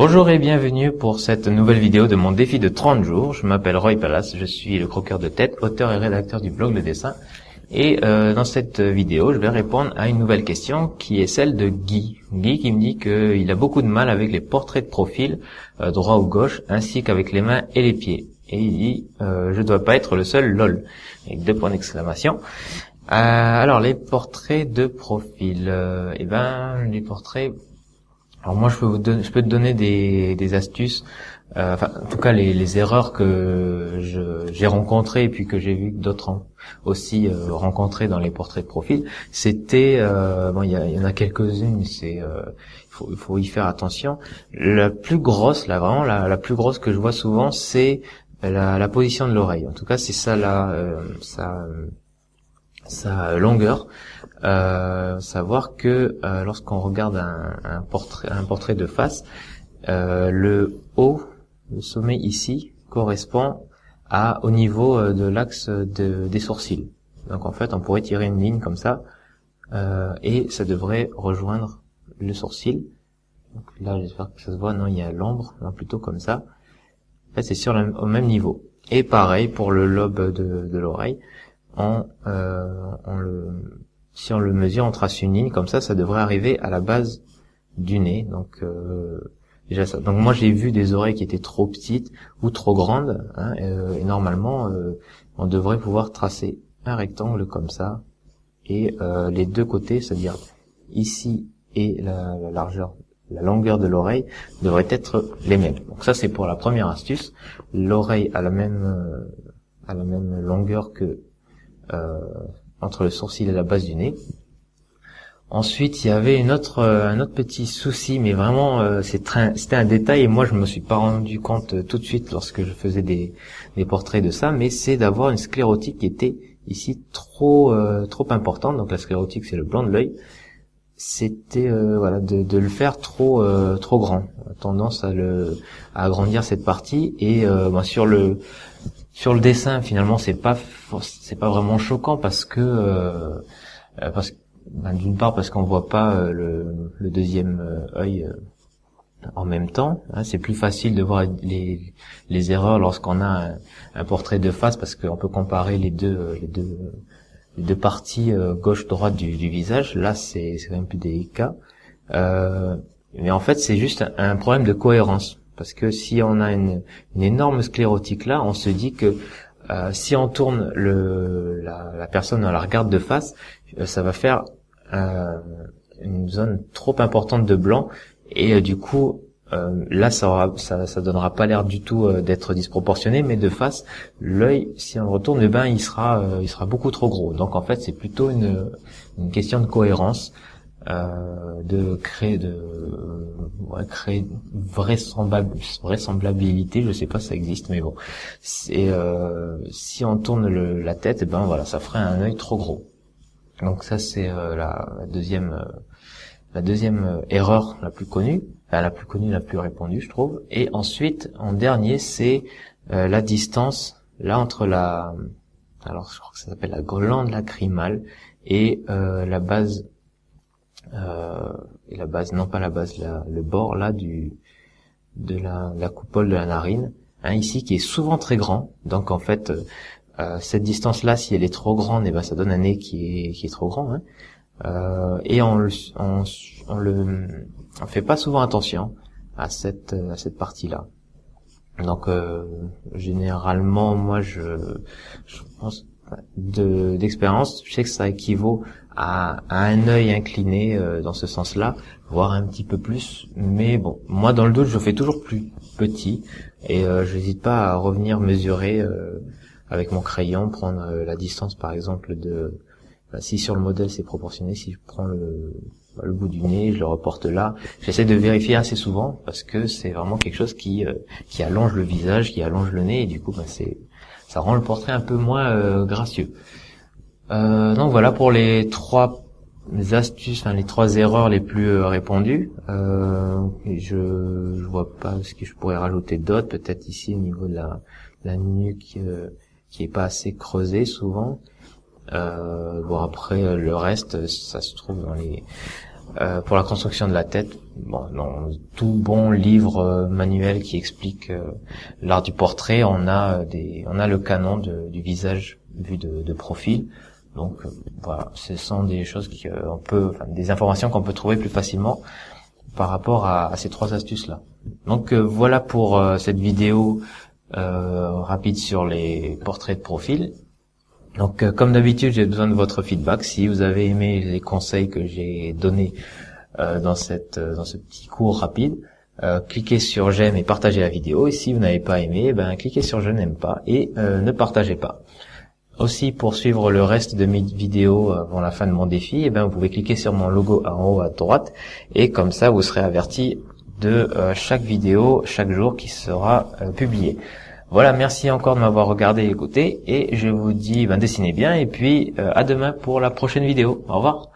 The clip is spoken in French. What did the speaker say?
Bonjour et bienvenue pour cette nouvelle vidéo de mon défi de 30 jours. Je m'appelle Roy Palace, je suis le croqueur de tête, auteur et rédacteur du blog Le Dessin. Et dans cette vidéo, je vais répondre à une nouvelle question qui est celle de Guy. Guy qui me dit qu'il a beaucoup de mal avec les portraits de profil, droit ou gauche, ainsi qu'avec les mains et les pieds. Et il dit je dois pas être le seul, lol, avec 2 points d'exclamation. Alors les portraits de profil, les portraits. Alors moi je peux te donner des astuces, en tout cas les erreurs que j'ai rencontrées et puis que j'ai vu que d'autres ont aussi rencontrées dans les portraits de profil. C'était il y en a quelques-unes, il faut y faire attention. La plus grosse, là vraiment la plus grosse que je vois souvent, c'est la position de l'oreille. En tout cas c'est ça sa longueur. Savoir que lorsqu'on regarde un portrait de face, le sommet ici correspond au niveau de l'axe des sourcils. Donc en fait on pourrait tirer une ligne comme ça et ça devrait rejoindre le sourcil. Donc là j'espère que ça se voit, non il y a l'ombre, là plutôt comme ça. En fait c'est au même niveau. Et pareil pour le lobe de l'oreille, si on le mesure, on trace une ligne comme ça devrait arriver à la base du nez. Donc déjà ça. Donc moi j'ai vu des oreilles qui étaient trop petites ou trop grandes, et normalement on devrait pouvoir tracer un rectangle comme ça et les deux côtés, c'est-à-dire ici et la longueur de l'oreille devraient être les mêmes. Donc ça c'est pour la première astuce. L'oreille a la même longueur que entre le sourcil et la base du nez. Ensuite, il y avait un autre petit souci, mais vraiment c'était un détail et moi je me suis pas rendu compte tout de suite lorsque je faisais des portraits de ça, mais c'est d'avoir une sclérotique qui était ici trop importante. Donc la sclérotique c'est le blanc de l'œil. C'était de le faire trop grand. On a tendance à agrandir cette partie et sur le dessin, finalement, c'est pas vraiment choquant parce que d'une part parce qu'on voit pas le deuxième œil en même temps. C'est plus facile de voir les erreurs lorsqu'on a un portrait de face parce qu'on peut comparer les deux parties gauche-droite du visage. Là, c'est quand même plus délicat. Mais en fait, c'est juste un problème de cohérence. Parce que si on a une énorme sclérotique là, on se dit que si on tourne la personne, on la regarde de face, ça va faire une zone trop importante de blanc et du coup là ça donnera pas l'air du tout d'être disproportionné, mais de face l'œil, si on le retourne, il sera beaucoup trop gros. Donc en fait c'est plutôt une question de cohérence. De créer vraisemblabilité, je sais pas si ça existe, mais bon, c'est si on tourne la tête, ça ferait un œil trop gros. Donc ça c'est la deuxième erreur la plus connue, la plus répandue je trouve. Et ensuite en dernier c'est la distance là entre alors je crois que ça s'appelle la glande lacrymale et la base non pas la base, le bord là de la coupole de la narine, ici qui est souvent très grand. Donc en fait cette distance là, si elle est trop grande, ça donne un nez qui est trop grand, et on fait pas souvent attention à cette partie là. Donc généralement moi je pense d'expérience, je sais que ça équivaut à un œil incliné dans ce sens-là, voire un petit peu plus. Mais bon, moi dans le doute, je fais toujours plus petit et je n'hésite pas à revenir mesurer avec mon crayon, prendre la distance par exemple si sur le modèle c'est proportionné, si je prends le bout du nez, je le reporte là. J'essaie de vérifier assez souvent parce que c'est vraiment quelque chose qui allonge le visage, qui allonge le nez et du coup ça rend le portrait un peu moins gracieux. Donc voilà pour les 3 astuces, les 3 erreurs les plus répandues. Je vois pas ce que je pourrais rajouter d'autres. Peut-être ici au niveau de la nuque qui est pas assez creusée souvent. Après le reste, ça se trouve pour la construction de la tête. Bon, dans tout bon livre manuel qui explique l'art du portrait, on a le canon du visage vu de profil. Donc voilà, ce sont des choses des informations qu'on peut trouver plus facilement par rapport à ces 3 astuces là. Donc voilà pour cette vidéo rapide sur les portraits de profil. Donc comme d'habitude, j'ai besoin de votre feedback. Si vous avez aimé les conseils que j'ai donnés dans ce petit cours rapide, cliquez sur j'aime et partagez la vidéo. Et si vous n'avez pas aimé, cliquez sur je n'aime pas et ne partagez pas. Aussi, pour suivre le reste de mes vidéos avant la fin de mon défi, vous pouvez cliquer sur mon logo en haut à droite et comme ça vous serez averti de chaque vidéo chaque jour qui sera publiée. Voilà, merci encore de m'avoir regardé et écouté et je vous dis dessinez bien et puis à demain pour la prochaine vidéo. Au revoir.